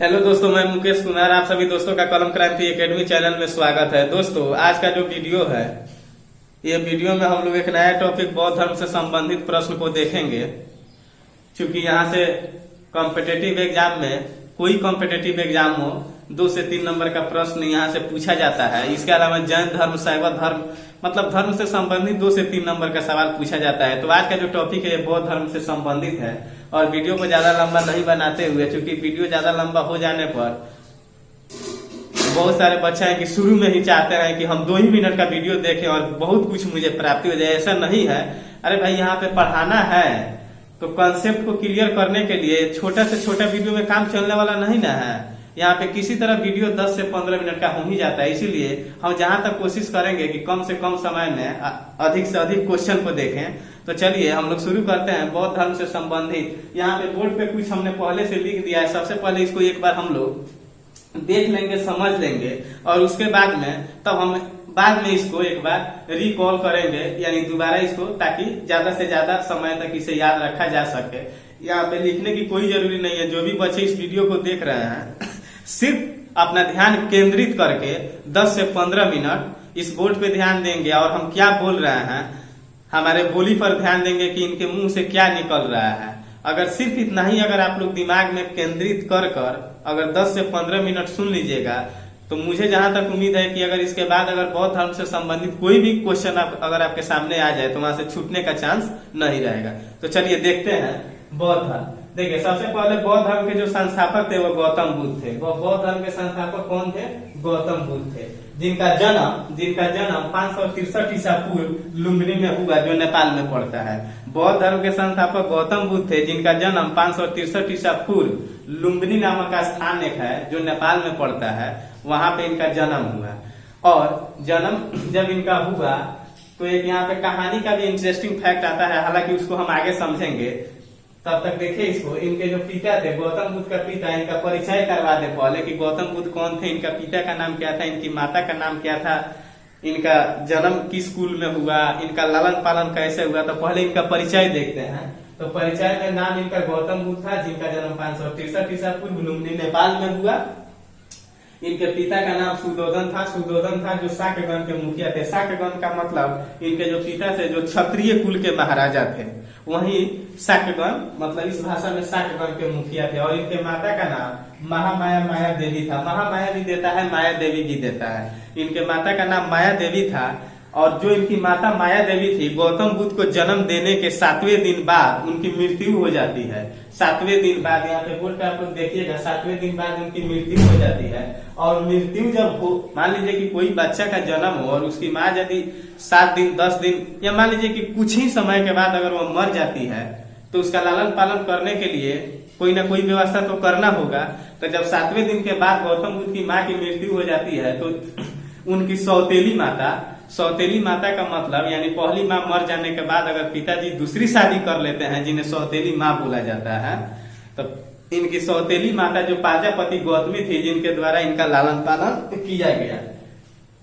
Hello दोस्तों, मैं मुकेश कुमार। आप सभी दोस्तों का कलम क्रांति एकेडमी चैनल में स्वागत है। दोस्तों, आज का जो वीडियो है, ये वीडियो में हम लोग एक नया टॉपिक बौद्ध धर्म से संबंधित प्रश्न को देखेंगे। क्योंकि यहाँ से कॉम्पिटिटिव एग्जाम में, कोई कॉम्पिटिटिव एग्जाम हो, 2 से 3 नंबर का प्रश्न यहाँ से पूछा जाता है। इसके अलावा जैन धर्म, शैव धर्म, मतलब धर्म से संबंधित 2 से 3 नंबर का सवाल पूछा जाता है। तो आज का जो टॉपिक है ये बौद्ध धर्म से संबंधित है। और वीडियो को ज्यादा लंबा नहीं बनाते हुए, क्योंकि वीडियो ज्यादा लंबा हो जाने पर बहुत सारे बच्चे हैं कि शुरू में ही चाहते हैं कि हम 2 ही मिनट का वीडियो देखें और बहुत कुछ मुझे प्राप्ति हो जाए। ऐसा नहीं है। अरे भाई, यहाँ पे पढ़ाना है तो कॉन्सेप्ट को क्लियर करने के लिए छोटा से छोटा वीडियो में काम चलने वाला नहीं ना है। यहाँ पे किसी तरह वीडियो 10 से 15 मिनट का हो ही जाता है। इसीलिए हम जहां तक कोशिश करेंगे कि कम से कम समय में अधिक से अधिक क्वेश्चन को देखें। तो चलिए हम लोग शुरू करते हैं बौद्ध धर्म से संबंधित। यहाँ पे बोर्ड पे कुछ हमने पहले से लिख दिया है। सबसे पहले इसको एक बार हम लोग देख लेंगे, समझ लेंगे, और उसके बाद में तब हम बाद में इसको एक बार रिकॉल करेंगे, यानी दोबारा इसको, ताकि ज्यादा से ज्यादा समय तक इसे याद रखा जा सके। यहाँ पे लिखने की कोई जरूरी नहीं है। जो भी बच्चे इस वीडियो को देख रहे हैं, सिर्फ अपना ध्यान केंद्रित करके 10 से 15 मिनट इस बोर्ड पे ध्यान देंगे और हम क्या बोल रहे हैं, हमारे बोली पर ध्यान देंगे कि इनके मुंह से क्या निकल रहा है। अगर सिर्फ इतना ही अगर आप लोग दिमाग में केंद्रित कर अगर 10 से 15 मिनट सुन लीजिएगा, तो मुझे जहां तक उम्मीद है कि अगर इसके बाद अगर बौद्ध धर्म से संबंधित कोई भी क्वेश्चन अगर आपके सामने आ जाए तो वहां से छूटने का चांस नहीं रहेगा। तो चलिए देखते हैं बौद्ध धर्म। देखिए, सबसे पहले बौद्ध धर्म के जो संस्थापक थे वो गौतम बुद्ध थे। बौद्ध धर्म के संस्थापक कौन थे? गौतम बुद्ध थे, जिनका जन्म 563 ईसा पूर्व लुम्बिनी में हुआ, जो नेपाल में पड़ता है। बौद्ध धर्म के संस्थापक गौतम बुद्ध थे, जिनका जन्म 563 ईसा पूर्व लुम्बिनी नामक का स्थान एक है, जो नेपाल में पड़ता है। वहां पे इनका जन्म हुआ। और जन्म जब इनका हुआ तो एक यहाँ पे कहानी का भी इंटरेस्टिंग फैक्ट आता है, हालांकि उसको हम आगे समझेंगे। तब तक देखिए इसको, इनके जो पिता थे, गौतम बुद्ध का पिता, इनका परिचय करवा दे पहले कि गौतम बुद्ध कौन थे, इनका पिता का नाम क्या था, इनकी माता का नाम क्या था, इनका जन्म किस स्कूल में हुआ, इनका लालन पालन कैसे हुआ। तो पहले इनका परिचय देखते हैं। तो परिचय में नाम इनका गौतम बुद्ध था, जिनका जन्म 563 ईसा पूर्व लुम्बिनी नेपाल में हुआ। इनके पिता का नाम सुदोधन था, जो शाक्यगण के मुखिया थे। शाक्यगण का मतलब इनके जो पिता थे, जो क्षत्रिय कुल के महाराजा थे, वहीं शाक्यगण मतलब इस भाषा में शाक्यगण के मुखिया थे। और इनके माता का नाम महामाया माया देवी था। महामाया भी देता है, माया देवी भी देता है। इनके माता का नाम माया देवी था। और जो इनकी माता माया देवी थी, गौतम बुद्ध को जन्म देने के 7वें दिन बाद उनकी मृत्यु हो जाती है। 7वें दिन बाद, यहाँ पे बोर्ड पे आप लोग देखिएगा, 7वें दिन बाद उनकी मृत्यु हो जाती है। और मृत्यु जब हो, मान लीजिए कि कोई बच्चा का जन्म हो और उसकी माँ यदि 7 दिन 10 दिन या मान लीजिए कि कुछ ही समय के बाद अगर वो मर जाती है, तो उसका लालन पालन करने के लिए कोई ना कोई व्यवस्था तो करना होगा। तो जब 7वें दिन के बाद गौतम बुद्ध की माँ की मृत्यु हो जाती है, तो उनकी सौतेली माता का मतलब, यानी पहली माँ मर जाने के बाद अगर पिताजी दूसरी शादी कर लेते हैं, जिन्हें सौतेली माँ बोला जाता है, तो इनकी सौतेली माता जो प्रजापति गौतमी थी, जिनके द्वारा इनका लालन पालन किया गया।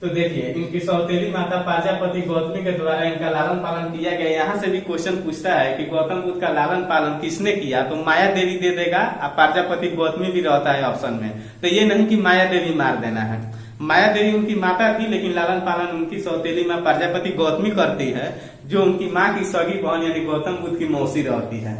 तो देखिए, इनकी सौतेली माता प्रजापति गौतमी के द्वारा इनका लालन पालन किया गया। यहाँ से भी क्वेश्चन पूछता है कि गौतम बुद्ध का लालन पालन किसने किया, तो माया देवी दे देगा। अब प्रजापति गौतमी भी रहता है ऑप्शन में। तो ये नहीं कि माया देवी मार देना है। माया देवी उनकी माता थी, लेकिन लालन पालन उनकी सौतेली माँ प्रजापति गौतमी करती है, जो उनकी माँ की सगी बहन यानी गौतम बुद्ध की मौसी रहती है।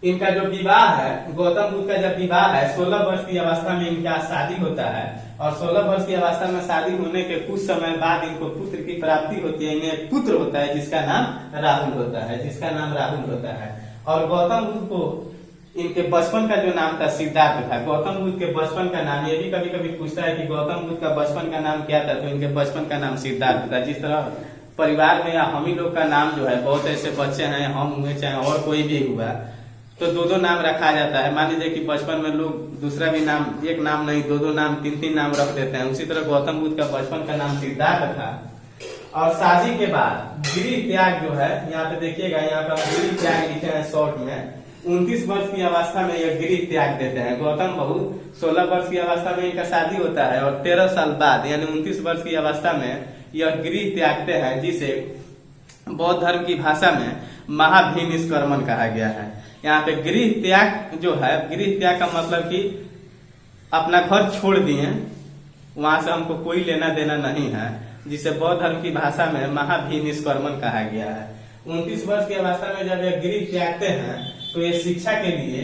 इनका जो विवाह है, गौतम बुद्ध का जब विवाह है, 16 वर्ष की अवस्था में इनका शादी होता है। और 16 वर्ष की अवस्था में शादी होने के कुछ समय बाद इनको पुत्र की प्राप्ति होती है। इन्हें एक पुत्र होता है जिसका नाम राहुल होता है। और गौतम बुद्ध को इनके बचपन का जो नाम था सिद्धार्थ था। गौतम बुद्ध के बचपन का नाम, ये भी कभी कभी पूछता है कि गौतम बुद्ध का बचपन का नाम क्या था, तो इनके बचपन का नाम सिद्धार्थ था। जिस तरह परिवार में या हम ही लोग का नाम जो है, बहुत ऐसे बच्चे हैं, हम हुए चाहे और कोई भी हुआ, तो 2-2 नाम रखा जाता है। मान लीजिए कि बचपन में लोग दूसरा भी नाम, एक नाम नहीं 2-2 नाम 3-3 नाम रख देते हैं। उसी तरह गौतम बुद्ध का बचपन का नाम सिद्धार्थ था। और शादी के बाद गृह त्याग जो है, यहाँ पे देखिएगा, यहाँ पे गृह त्याग लिखे हैं शॉर्ट में। 29 वर्ष की अवस्था में यह गृह त्याग देते हैं। गौतम बुद्ध 16 वर्ष की अवस्था में इनका शादी होता है और 13 साल बाद यानी 29 वर्ष की अवस्था में यह गृह त्यागते हैं, जिसे बौद्ध धर्म की भाषा में महाभिनिष्क्रमण कहा गया है। यहाँ पे गृह त्याग जो है, गृह त्याग का मतलब कि अपना घर छोड़ दिए, वहां से हमको कोई लेना देना नहीं है, जिसे बौद्ध धर्म की भाषा में महाभी निष्कर्मण कहा गया है। 29 वर्ष की अवस्था में जब ये गृह त्यागते हैं तो ये शिक्षा के लिए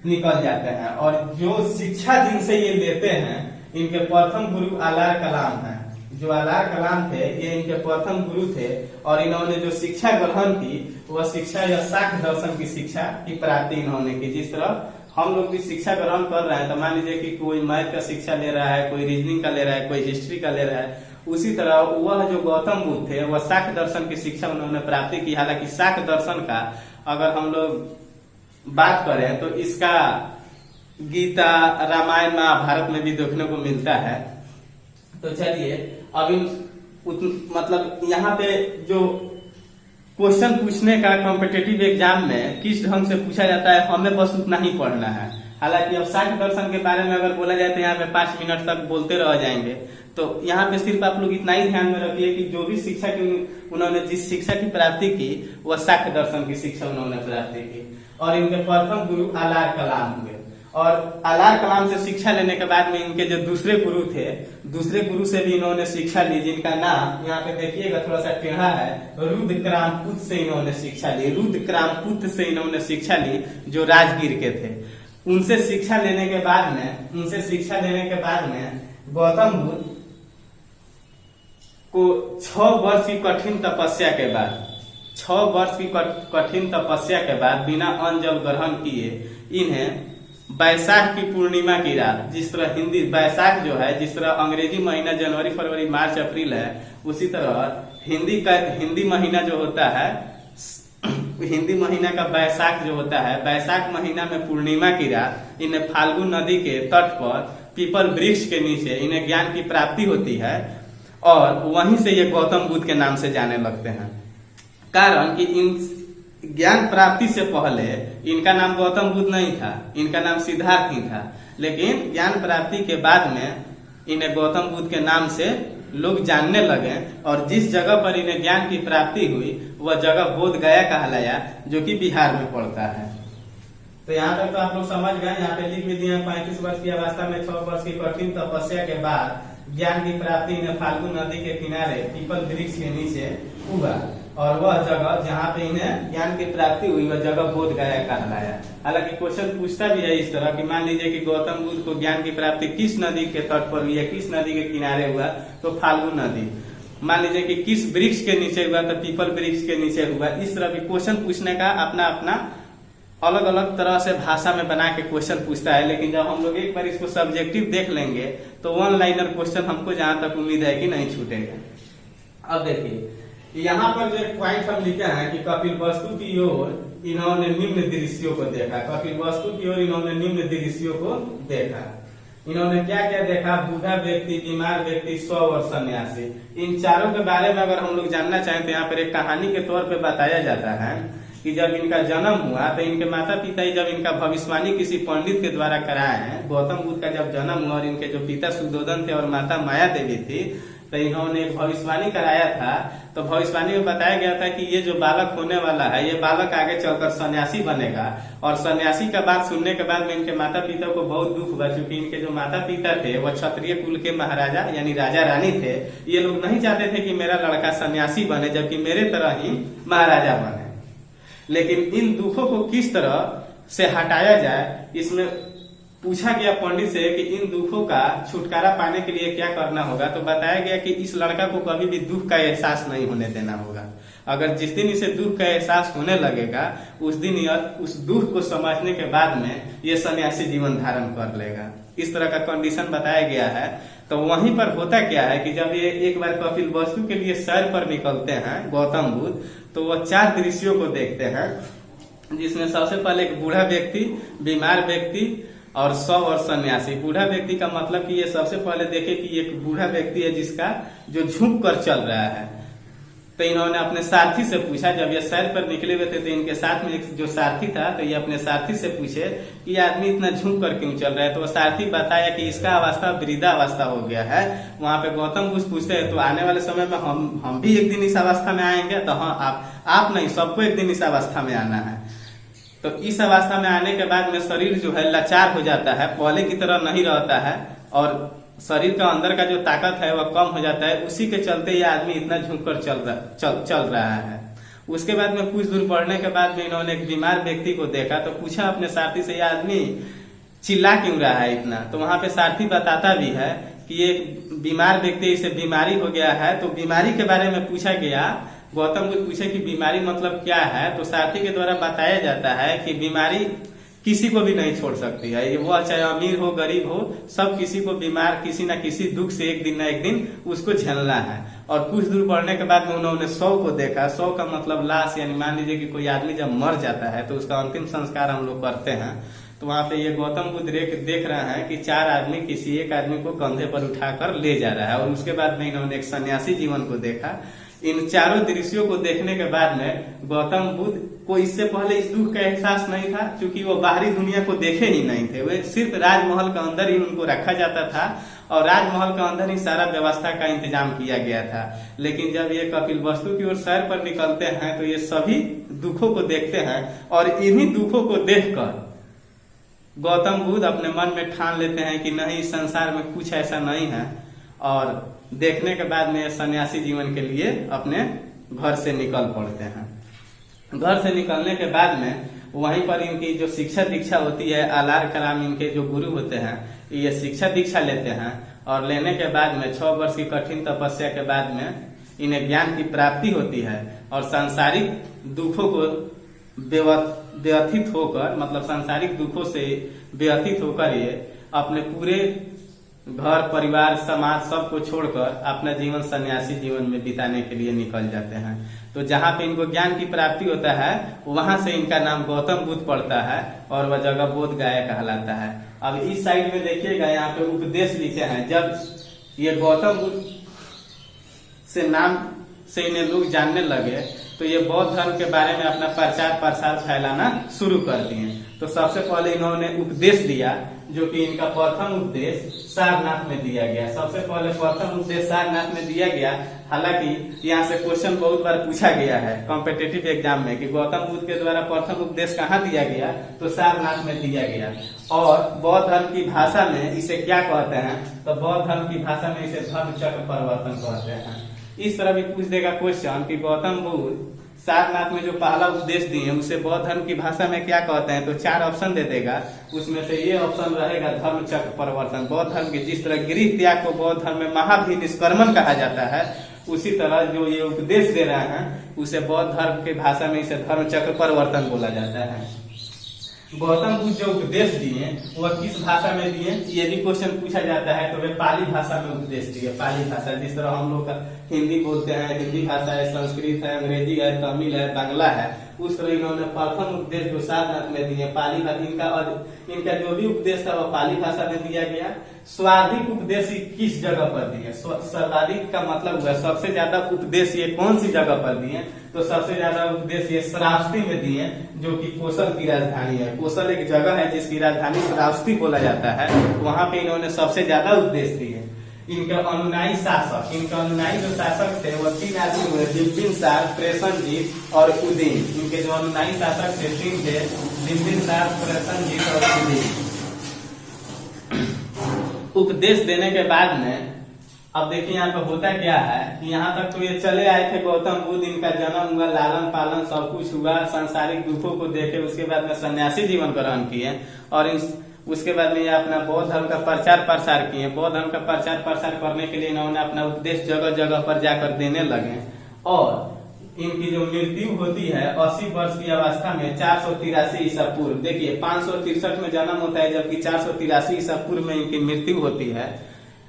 निकल जाते हैं, और जो शिक्षा दिन से ये लेते हैं, इनके प्रथम गुरु अलार कलाम है। जो अलार कलाम थे ये इनके प्रथम गुरु थे, और इन्होंने जो शिक्षा ग्रहण की वह शिक्षा या शाक्त दर्शन की शिक्षा की प्राप्ति इन्होंने की। जिस तरह हम लोग भी शिक्षा ग्रहण कर रहे हैं, तो मान लीजिए कि कोई मैथ का शिक्षा ले रहा है, कोई रीजनिंग का ले रहा है, कोई हिस्ट्री का ले रहा है, उसी तरह वह जो गौतम बुद्ध थे वह शाक्त दर्शन की शिक्षा उन्होंने प्राप्ति की। हालांकि शाक्त दर्शन का अगर हम लोग बात करें तो इसका गीता, रामायण, महाभारत में भी देखने को मिलता है। तो चलिए अभी मतलब यहाँ पे जो क्वेश्चन पूछने का कॉम्पिटिटिव एग्जाम में किस ढंग से पूछा जाता है, हमें बस उतना ही पढ़ना है। हालांकि अब शाक्त दर्शन के बारे में अगर बोला जाए तो यहाँ पे 5 मिनट तक बोलते रह जाएंगे। तो यहाँ पे सिर्फ आप लोग इतना ही ध्यान में रखिए कि जो भी शिक्षा की उन्होंने जिस शिक्षा की प्राप्ति की वह शाक्त दर्शन की शिक्षा उन्होंने प्राप्ति की, और इनके प्रथम गुरु अलार कलाम हुए। और अलार कलाम से शिक्षा लेने के बाद में इनके जो दूसरे गुरु थे, दूसरे गुरु से भी इन्होंने शिक्षा ली, जिनका नाम यहाँ पे देखिएगा थोड़ा सा टेढ़ा है, रुद्रक्रामपुत्र से इन्होंने शिक्षा ली। रुद्रक्रामपुत्र से इन्होंने शिक्षा ली जो राजगीर के थे। उनसे शिक्षा लेने के बाद में गौतम बुद्ध को 6 वर्ष की कठिन तपस्या के बाद 6 वर्ष की कठिन तपस्या के बाद बिना अन्न जल ग्रहण किए इन्हें बैसाख की पूर्णिमा की रात, जिस तरह हिंदी बैसाख जो है, जिस तरह अंग्रेजी महीना जनवरी, फरवरी, मार्च, अप्रैल है, उसी तरह हिंदी महीना जो होता है, हिंदी महीना का बैसाख जो होता है, बैसाख महीना में पूर्णिमा की रात इन्हें फाल्गु नदी के तट पर पीपल वृक्ष के नीचे इन्हें ज्ञान की प्राप्ति होती है, और वहीं से ये गौतम बुद्ध के नाम से जाने लगते हैं। कारण कि इन ज्ञान प्राप्ति से पहले इनका नाम गौतम बुद्ध नहीं था, इनका नाम सिद्धार्थ ही था। लेकिन ज्ञान प्राप्ति के बाद में इन्हें गौतम बुद्ध के नाम से लोग जानने लगे, और जिस जगह पर इन्हें ज्ञान की प्राप्ति हुई वह जगह बोध गया कहलाया, जो कि बिहार में पड़ता है। तो यहाँ तक तो आप लोग समझ गए। यहाँ पे लिख भी दिए 35 वर्ष की अवस्था में 6 वर्ष की कठिन तपस्या के बाद ज्ञान की प्राप्ति इन्हें फाल्गु नदी के किनारे पीपल वृक्ष के नीचे हुआ, और वह जगह जहाँ पे इन्हें ज्ञान की प्राप्ति हुई वह जगह बोध गया कहलाया। हालांकि क्वेश्चन पूछता भी है इस तरह कि मान लीजिए कि गौतम बुद्ध को ज्ञान की प्राप्ति किस नदी के तट पर हुई है, किस नदी के किनारे हुआ, तो फाल्गु नदी। मान लीजिए कि किस वृक्ष के नीचे हुआ, तो पीपल वृक्ष के नीचे हुआ। इस तरह भी क्वेश्चन पूछने का अपना अपना अलग अलग तरह से भाषा में बना के क्वेश्चन पूछता है। लेकिन जब हम लोग एक बार इसको सब्जेक्टिव देख लेंगे तो 1 लाइनर क्वेश्चन हमको जहां तक उम्मीद है कि नहीं छूटेगा। अब देखिए यहाँ पर जो पॉइंट हम लिखे हैं कि कपिल वस्तु की ओर इन्होंने निम्न दृश्यों को देखा। कपिल वस्तु की ओर इन्होंने निम्न दृश्यों को देखा। इन्होंने क्या क्या देखा? बूढ़ा व्यक्ति, बीमार व्यक्ति, 100 और सन्यासी। इन चारों के बारे में अगर हम लोग जानना चाहें तो यहाँ पर एक कहानी के तौर पे बताया जाता है कि जब इनका जन्म हुआ तो इनके माता पिता ही जब इनका भविष्यवाणी किसी पंडित के द्वारा कराए हैं। गौतम बुद्ध का जब जन्म हुआ और इनके जो पिता सुद्धोधन थे और माता माया देवी थी, तो इन्होंने एक भविष्यवाणी कराया था। तो भविष्यवाणी में बताया गया था कि ये जो बालक होने वाला है, ये बालक आगे चलकर सन्यासी बनेगा। और सन्यासी का बात सुनने के बाद में इनके माता पिता को बहुत दुख हुआ, क्योंकि इनके जो माता पिता थे वह क्षत्रिय कुल के महाराजा यानी राजा रानी थे। ये लोग नहीं चाहते थे कि मेरा लड़का सन्यासी बने, जबकि मेरे तरह ही महाराजा बने। लेकिन इन दुखों को किस तरह से हटाया जाए, इसमें पूछा गया पंडित से कि इन दुखों का छुटकारा पाने के लिए क्या करना होगा। तो बताया गया कि इस लड़का को कभी भी दुख का एहसास नहीं होने देना होगा। अगर जिस दिन इसे दुख का एहसास होने लगेगा, उस दिन उस दुख को समझने के बाद में ये सन्यासी जीवन धारण कर लेगा। इस तरह का कंडीशन बताया गया है। तो वहीं पर होता क्या है कि जब ये एक बार कपिल वस्तु के लिए सैर पर निकलते हैं गौतम बुद्ध, तो वह 4 दृश्यों को देखते हैं, जिसमें सबसे पहले एक बूढ़ा व्यक्ति, बीमार व्यक्ति और 100 और सन्यासी। बूढ़ा व्यक्ति का मतलब कि ये सबसे पहले देखे कि एक बूढ़ा व्यक्ति है जिसका जो झुक कर चल रहा है। तो इन्होंने अपने सारथी से पूछा, जब ये सैर पर निकले हुए थे तो इनके साथ में एक जो सारथी था, तो ये अपने सारथी से पूछे कि ये आदमी इतना झुक कर क्यों चल रहा है। तो वो सारथी बताया कि इसका अवस्था वृद्धावस्था हो गया है। वहां पे गौतम बुद्ध पूछते हैं, तो आने वाले समय में हम भी एक दिन इस अवस्था में आएंगे। तो हाँ, आप नहीं, सबको एक दिन इस अवस्था में आना है। तो तो इस अवस्था में आने के बाद में शरीर जो है लाचार हो जाता है, पहले की तरह नहीं रहता है और शरीर का अंदर का जो ताकत है वह कम हो जाता है। उसी के चलते ये आदमी इतना झुक कर चल रहा है। उसके बाद में कुछ दूर बढ़ने के बाद में इन्होंने एक बीमार व्यक्ति को देखा, तो पूछा अपने साथी से, ये आदमी चिल्ला क्यों रहा है इतना? तो वहां पे साथी बताता भी है कि एक बीमार व्यक्ति, इसे बीमारी हो गया है। तो बीमारी के बारे में पूछा गया, गौतम बुद्ध पूछे कि बीमारी मतलब क्या है? तो साथी के द्वारा बताया जाता है कि बीमारी किसी को भी नहीं छोड़ सकती है, वो चाहे अमीर हो गरीब हो, सब किसी को बीमार, किसी न किसी दुख से एक दिन न एक दिन उसको झेलना है। और कुछ दूर बढ़ने के बाद में उन्होंने शव को देखा। शव का मतलब लाश, यानी मान लीजिए कि कोई आदमी जब मर जाता है तो उसका अंतिम संस्कार हम लोग करते हैं। तो वहां पे ये गौतम बुद्ध देख रहे हैं कि 4 आदमी किसी एक आदमी को कंधे पर उठाकर ले जा रहा है। और उसके बाद में इन्होंने एक सन्यासी जीवन को देखा। इन चारों दृश्यों को देखने के बाद में गौतम बुद्ध को इससे पहले इस दुख का एहसास नहीं था, क्योंकि वो बाहरी दुनिया को देखे ही नहीं थे। वे सिर्फ राजमहल के अंदर ही उनको रखा जाता था और राजमहल के अंदर ही सारा व्यवस्था का इंतजाम किया गया था। लेकिन जब ये कपिलवस्तु की ओर सैर पर निकलते हैं तो ये सभी दुखों को देखते हैं और इन्हीं दुखों को देखकर गौतम बुद्ध अपने मन में ठान लेते हैं कि नहीं, इस संसार में कुछ ऐसा नहीं है। और देखने के बाद में सन्यासी जीवन के लिए अपने घर से निकल पड़ते हैं। घर से निकलने के बाद में वहीं पर इनकी जो शिक्षा दीक्षा होती है, आलार कलाम इनके जो गुरु होते हैं, ये शिक्षा दीक्षा लेते हैं। और लेने के बाद में 6 वर्ष की कठिन तपस्या के बाद में इन्हें ज्ञान की प्राप्ति होती है और सांसारिक दुखों को व्यथित होकर, मतलब सांसारिक दुखों से व्यथित होकर ये अपने पूरे घर परिवार समाज सबको छोड़कर अपना जीवन सन्यासी जीवन में बिताने के लिए निकल जाते हैं। तो जहाँ पे इनको ज्ञान की प्राप्ति होता है वहां से इनका नाम गौतम बुद्ध पड़ता है और वह जगह बोध गया कहलाता है। अब इस साइड में देखिएगा, यहाँ पे उपदेश लिखे हैं। जब ये गौतम बुद्ध से नाम से इन्हें लोग जानने लगे तो ये बौद्ध धर्म के बारे में अपना प्रचार प्रसार फैलाना शुरू कर दिए। तो सबसे पहले इन्होंने उपदेश दिया, जो कि इनका प्रथम उपदेश सारनाथ में दिया गया। सबसे पहले प्रथम उपदेश सारनाथ में दिया गया। हालांकि यहाँ से क्वेश्चन बहुत बार पूछा गया है कॉम्पिटिटिव एग्जाम में कि गौतम बुद्ध के द्वारा प्रथम उपदेश कहाँ दिया गया, तो सारनाथ में दिया गया। और बौद्ध धर्म की भाषा में इसे क्या कहते हैं, तो बौद्ध धर्म की भाषा में इसे धर्म चक्र परिवर्तन कहते हैं। इस तरह भी पूछ देगा क्वेश्चन कि गौतम बुद्ध सारनाथ में जो पहला उपदेश दिए उसे बौद्ध धर्म की भाषा में क्या कहते हैं, तो 4 ऑप्शन दे देगा। उसमें से ये ऑप्शन रहेगा धर्म चक्र परिवर्तन। बौद्ध धर्म के जिस तरह गृह त्याग को बौद्ध धर्म में महाभिनिष्क्रमण कहा जाता है, उसी तरह जो ये उपदेश दे रहे हैं उसे बौद्ध धर्म की भाषा में इसे धर्म चक्र परिवर्तन बोला जाता है। गौतम बुद्ध जो उपदेश दिए वह किस भाषा में दिए, ये भी क्वेश्चन पूछा जाता है। तो वे पाली भाषा में उपदेश दिए। पाली भाषा, जिस तरह हम लोग हिंदी बोलते हैं, हिंदी भाषा है, संस्कृत है, अंग्रेजी है, तमिल है, बांग्ला है, उस तरह इन्होंने प्रथम उपदेश जो सारनाथ में दिए पाली भाषा। इनका जो भी उपदेश था वह पाली भाषा में दिया गया। सर्वाधिक उपदेश किस जगह पर दिए, सर्वाधिक का मतलब हुआ सबसे ज्यादा उपदेश ये कौन सी जगह पर दिए, तो सबसे ज्यादा उपदेश ये श्रावस्ती में दिए, जो कि कोसल की राजधानी है। कोसल एक जगह है जिसकी राजधानी श्रावस्ती बोला जाता है, वहां पे इन्होंने सबसे ज्यादा उपदेश दिए। इनके अनुनायी शासक, इनके अनुनायी जो शासक थे वह 3 आदमी हुए, बिम्बिसार, प्रसेनजीत और उदयन। इनके जो अनुनायी शासक थे 3 थे, बिम्बिसार, प्रसेनजीत और उदयन। उपदेश देने के बाद में अब देखिए यहाँ पे होता क्या है कि यहाँ तक तो ये चले आए थे गौतम बुद्ध, इनका जन्म हुआ, लालन पालन सब कुछ हुआ, सांसारिक दुखों को देखे उसके बाद में सन्यासी जीवन ग्रहण किए और उसके बाद में ये अपना बौद्ध धर्म का प्रचार प्रसार किए। बौद्ध धर्म का प्रचार प्रसार करने के लिए इन्होंने अपना उपदेश जगह जगह पर जाकर देने लगे। और इनकी जो मृत्यु होती है 80 वर्ष की अवस्था में 483 ईसा पूर्व। देखिए 563 में जन्म होता है, जबकि 483 ईसा पूर्व में इनकी मृत्यु होती है।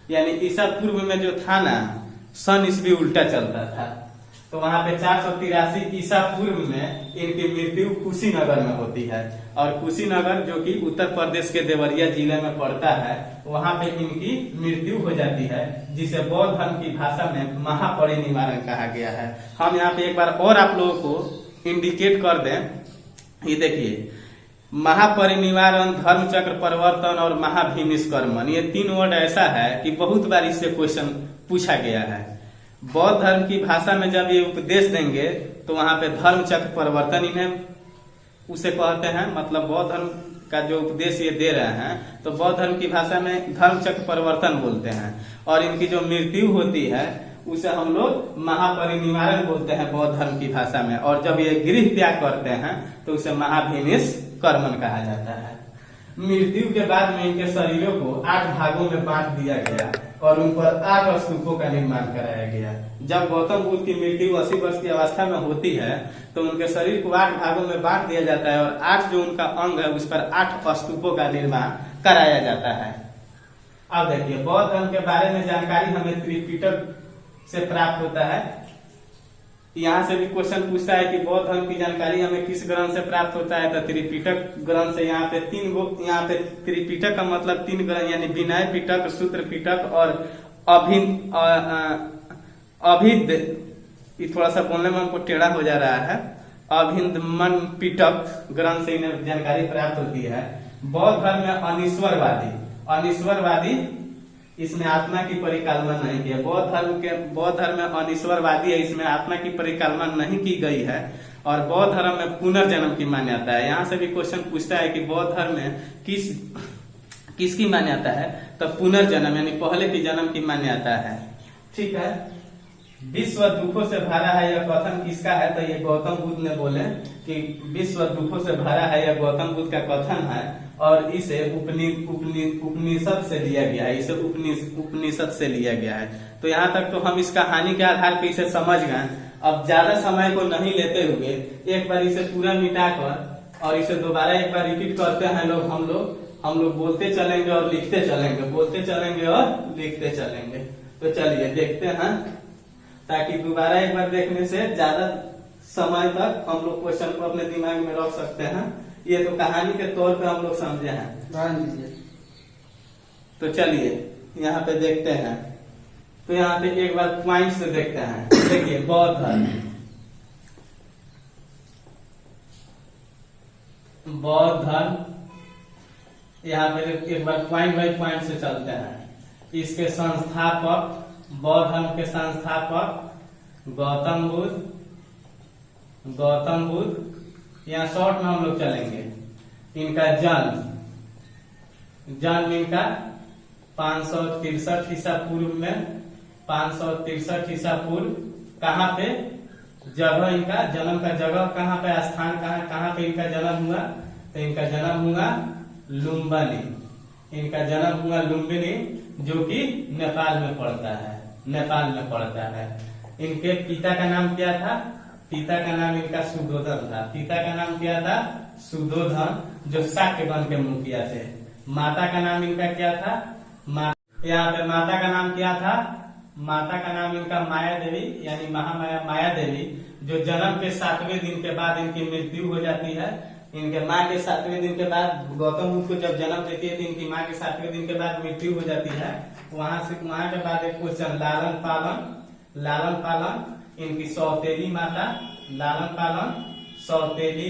यानी ईसा पूर्व में जो था ना, सन ईस्वी उल्टा चलता था। तो वहां पे 483 ईसा पूर्व में इनकी मृत्यु कुशीनगर में होती है। और कुशीनगर जो कि उत्तर प्रदेश के देवरिया जिले में पड़ता है, वहां पे इनकी मृत्यु हो जाती है, जिसे बौद्ध धर्म की भाषा में महापरिनिर्वाण कहा गया है। हम यहाँ पे एक बार और आप लोगों को इंडिकेट कर दें, ये देखिए महापरिनिर्वाण, धर्म चक्र परिवर्तन और महाभिनिष्क्रमण, ये 3 वर्ड ऐसा है कि बहुत बार इससे क्वेश्चन पूछा गया है। बौद्ध धर्म की भाषा में जब ये उपदेश देंगे तो वहां पे धर्म चक्र परिवर्तन इन्हें उसे कहते हैं, मतलब बौद्ध धर्म का जो उपदेश ये दे रहे हैं, तो बौद्ध धर्म की भाषा में धर्म चक्र परिवर्तन बोलते हैं। और इनकी जो मृत्यु होती है उसे हम लोग महापरिनिर्वाण बोलते हैं बौद्ध धर्म की भाषा में। और जब ये गृह त्याग करते हैं तो उसे महाभिनिष कर्मन कहा जाता है। मृत्यु के बाद में इनके शरीरों को 8 भागों में बांट दिया गया और उन पर 8 स्तूपों का निर्माण कराया गया। जब गौतम बुद्ध की मृत्यु 80 वर्ष की अवस्था में होती है तो उनके शरीर को 8 भागों में बांट दिया जाता है और 8 जो उनका अंग है उस पर 8 स्तूपों का निर्माण कराया जाता है। अब देखिए, बौद्ध धर्म के बारे में जानकारी हमें त्रिपिटक से प्राप्त होता है। यहाँ से भी क्वेश्चन पूछता है कि बौद्ध धर्म की जानकारी हमें किस ग्रंथ से प्राप्त होता है, तो त्रिपिटक ग्रंथ से। यहाँ पे 3 गो, यहाँ पे त्रिपिटक का मतलब 3 ग्रंथ, यानी विनय पिटक, सूत्र पिटक और अभिद, ये थोड़ा सा बोलने में हमको टेढ़ा हो जा रहा है, अभिनदमन पिटक ग्रंथ से इन्हें जानकारी प्राप्त होती है। बौद्ध धर्म में अनिश्वरवादी इसमें आत्मा की परिकल्पना नहीं की है। बौद्ध धर्म में अनिश्वरवादी है, इसमें आत्मा की परिकल्पना नहीं की गई है। और बौद्ध धर्म में पुनर्जन्म की मान्यता है। यहाँ से भी क्वेश्चन पूछता है कि बौद्ध धर्म में किसकी मान्यता है, तो पुनर्जन्म यानी पहले की जन्म की मान्यता है। ठीक है। विश्व दुखों से भरा है यह कथन किसका है, तो ये गौतम बुद्ध ने बोले कि विश्व दुखों से भरा है, यह गौतम बुद्ध का कथन है और इसे उपनिषद से लिया गया है। इसे उपनिषद से लिया गया है। तो यहाँ तक तो हम इस कहानी के आधार पर इसे समझ गए। अब ज्यादा समय को नहीं लेते हुए एक बार इसे पूरा मिटाकर और इसे दोबारा एक बार रिपीट करते हैं हम लोग बोलते चलेंगे और लिखते चलेंगे, बोलते चलेंगे और लिखते चलेंगे। तो चलिए देखते हैं, ताकि दोबारा एक बार देखने से ज्यादा समय तक हम लोग क्वेश्चन को अपने दिमाग में रख सकते हैं। ये तो कहानी के तौर पे हम लोग समझे हैं। तो चलिए यहाँ पे देखते हैं। तो यहाँ पे एक बार पॉइंट से देखते हैं। देखिए, बौद्ध धर्म, यहाँ पे एक बार पॉइंट बाई पॉइंट से चलते हैं। इसके संस्थापक, बौद्ध धर्म के संस्थापक गौतम बुद्ध, यहाँ शॉर्ट में हम लोग चलेंगे। इनका जन्म इनका 563 ईसा पूर्व में, 563 ईसा पूर्व। कहाँ पे जगह, इनका जन्म का जगह कहाँ पे, स्थान कहाँ पे इनका जन्म हुआ, तो इनका जन्म हुआ लुम्बिनी। इनका जन्म हुआ लुम्बिनी, जो कि नेपाल में पड़ता है। इनके पिता का नाम क्या था, पिता का नाम इनका सुधोधन था। पिता का नाम क्या था, सुधोधन, जो शाक्य वंश के मुखिया थे। माता का नाम इनका क्या था, यहाँ पे माता का नाम क्या था, माता का नाम इनका माया देवी, यानी महामाया माया देवी, जो जन्म के 7वें दिन के बाद इनकी मृत्यु हो जाती है। इनके माँ के 7वें दिन के बाद, गौतम बुद्ध को जब जन्म देती है तो इनकी माँ के 7वें दिन के बाद मृत्यु हो जाती है। वहां के बाद एक क्वेश्चन, लालन पालन इनकी सौतेली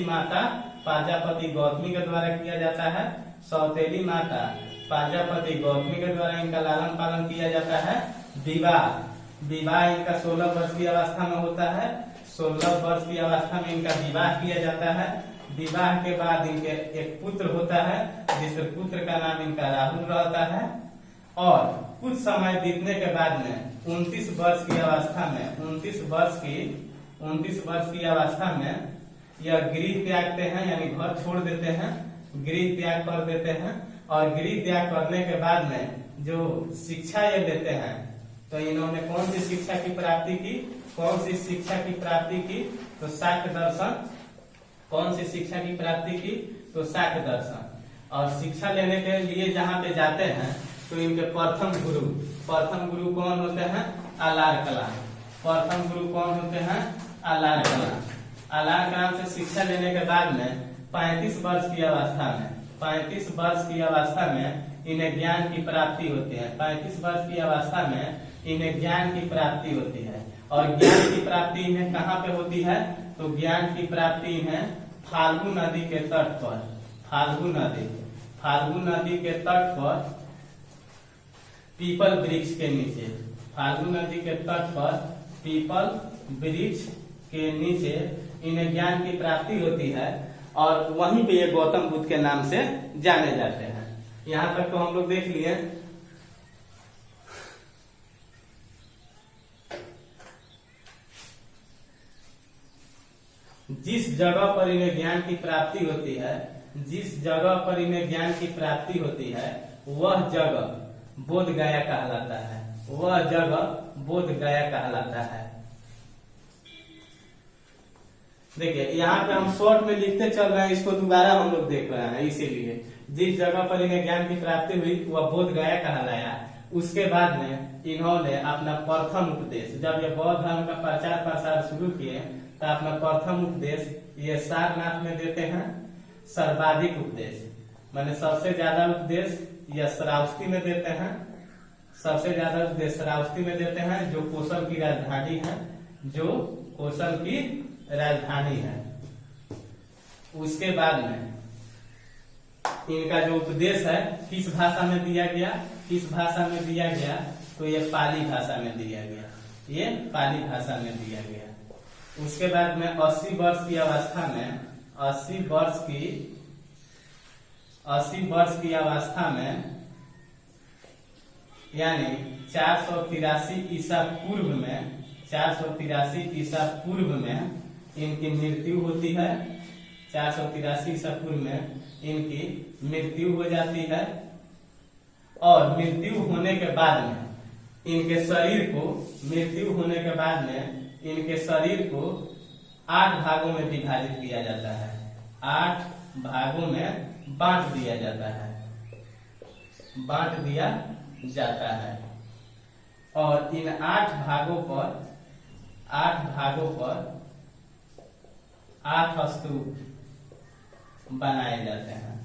माता प्रजापति गौतमी के द्वारा किया जाता है। सौतेली माता प्रजापति गौतमी के द्वारा इनका लालन पालन किया जाता है। विवाह इनका 16 वर्ष की अवस्था में होता है। 16 वर्ष की अवस्था में इनका विवाह किया जाता है। विवाह के बाद इनके एक पुत्र होता है, जिस पुत्र का नाम इनका राहुल रहता है। और कुछ समय बीतने के बाद में 29 वर्ष की अवस्था में यह गृह त्यागते हैं, यानी घर छोड़ देते हैं, गृह त्याग कर देते हैं। और गृह त्याग करने के बाद में जो शिक्षा ये लेते हैं, तो इन्होंने कौन सी शिक्षा की प्राप्ति की, तो शाक्य दर्शन। कौन सी शिक्षा की प्राप्ति की, तो शाक्य दर्शन। और शिक्षा लेने के लिए जहाँ पे जाते हैं तो इनके प्रथम गुरु कौन होते हैं, आलार कलाम। प्रथम गुरु कौन होते हैं, आलार कलाम से शिक्षा लेने के बाद में 35 वर्ष की अवस्था में इन्हें ज्ञान की प्राप्ति होती है। 35 वर्ष की अवस्था में इन्हें ज्ञान की प्राप्ति होती है। और ज्ञान की प्राप्ति इन्हें कहाँ पे होती है, तो ज्ञान की प्राप्ति इन्हें फाल्गु नदी के तट पर, फाल्गु नदी के तट पर पीपल वृक्ष के नीचे, फाल्गु नदी के तट पर पीपल वृक्ष के नीचे इन्हें ज्ञान की प्राप्ति होती है। और वहीं पे ये गौतम बुद्ध के नाम से जाने जाते हैं। यहाँ तक तो हम लोग देख लिए। जिस जगह पर इन्हें ज्ञान की प्राप्ति होती है, जिस जगह पर इन्हें ज्ञान की प्राप्ति होती है, वह जगह बोध गया कहलाता है। वह जगह बोध गया कहलाता है। देखिए यहाँ पे हम शॉर्ट में लिखते चल रहे हैं, इसको दोबारा हम लोग देख रहे हैं। इसीलिए जिस जगह पर इन्हें ज्ञान की प्राप्ति हुई वह बोध गया कहलाया। उसके बाद में इन्होंने अपना प्रथम उपदेश, जब ये बौद्ध धर्म का प्रचार प्रसार शुरू किए तो अपना प्रथम उपदेश ये सारनाथ में देते हैं। सर्वाधिक उपदेश माने सबसे ज्यादा उपदेश ये श्रावस्ती में देते हैं। सबसे ज्यादा उपदेश श्रावस्ती में देते हैं, जो कोसल की राजधानी है, जो कोसल की राजधानी है। उसके बाद में इनका जो उपदेश है किस भाषा में दिया गया, किस भाषा में दिया गया, तो ये पाली भाषा में दिया गया। ये पाली भाषा में दिया गया। उसके बाद में 80 वर्ष की अवस्था में 80 वर्ष की अवस्था में यानी 483 ईसा पूर्व में 483 ईसा पूर्व में इनकी मृत्यु होती है। 483 ईसा पूर्व में इनकी मृत्यु हो जाती है। और मृत्यु होने के बाद में इनके शरीर को मृत्यु होने के बाद में इनके शरीर को 8 भागों में विभाजित किया जाता है। 8 भागों में बांट दिया जाता है, बांट दिया जाता है। और इन 8 भागों पर 8 स्तूप बनाए जाते हैं।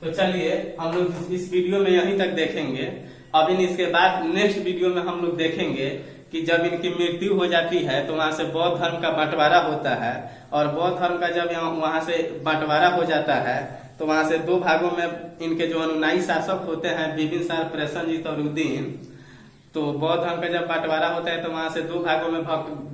तो चलिए हम लोग इस वीडियो में यहीं तक देखेंगे। अब इसके बाद नेक्स्ट वीडियो में हम लोग देखेंगे कि जब इनकी मृत्यु हो जाती है तो वहां से बौद्ध धर्म का बंटवारा होता है। और बौद्ध धर्म का जब वहां से बंटवारा हो जाता है तो वहां से 2 भागों में इनके जो अनुयायी शासक होते हैं बिम्बिसार, प्रसेनजीत और उदयन, तो बौद्ध धर्म का जब बंटवारा होता है तो वहां से 2 भागों में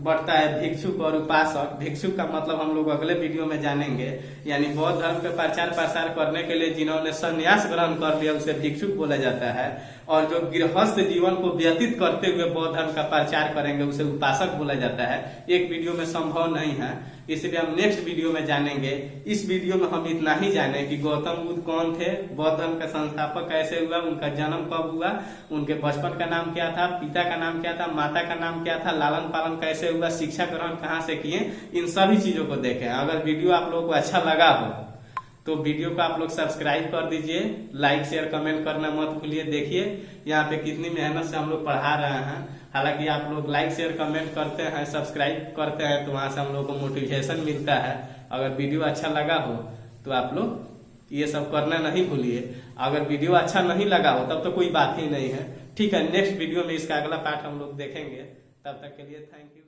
बढ़ता है, भिक्षुक और उपासक। भिक्षुक का मतलब हम लोग अगले वीडियो में जानेंगे। यानी बौद्ध धर्म के प्रचार प्रसार करने के लिए जिन्होंने संन्यास ग्रहण कर लिया उसे भिक्षुक बोला जाता है। और जो गृहस्थ जीवन को व्यतीत करते हुए बौद्ध धर्म का प्रचार करेंगे उसे उपासक बोला जाता है। एक वीडियो में संभव नहीं है, इसलिए हम नेक्स्ट वीडियो में जानेंगे। इस वीडियो में हम इतना ही जाने कि गौतम बुद्ध कौन थे, बौद्ध धर्म का संस्थापक कैसे हुआ, उनका जन्म कब हुआ, उनके बचपन का नाम क्या था, पिता का नाम क्या था, माता का नाम क्या था, लालन पालन कैसे हुआ, शिक्षा ग्रहण कहाँ से किए, इन सभी चीजों को देखें। अगर वीडियो आप लोगों को अच्छा लगा हो तो वीडियो को आप लोग सब्सक्राइब कर दीजिए, लाइक शेयर कमेंट करना मत भूलिए। देखिए यहाँ पे कितनी मेहनत से हम लोग पढ़ा रहे हैं। हालांकि आप लोग लाइक शेयर कमेंट करते हैं, सब्सक्राइब करते हैं तो वहां से हम लोग को मोटिवेशन मिलता है। अगर वीडियो अच्छा लगा हो तो आप लोग ये सब करना नहीं भूलिए। अगर वीडियो अच्छा नहीं लगा हो तब तो कोई बात ही नहीं है। ठीक है, नेक्स्ट वीडियो में इसका अगला पार्ट हम लोग देखेंगे। तब तक के लिए थैंक यू।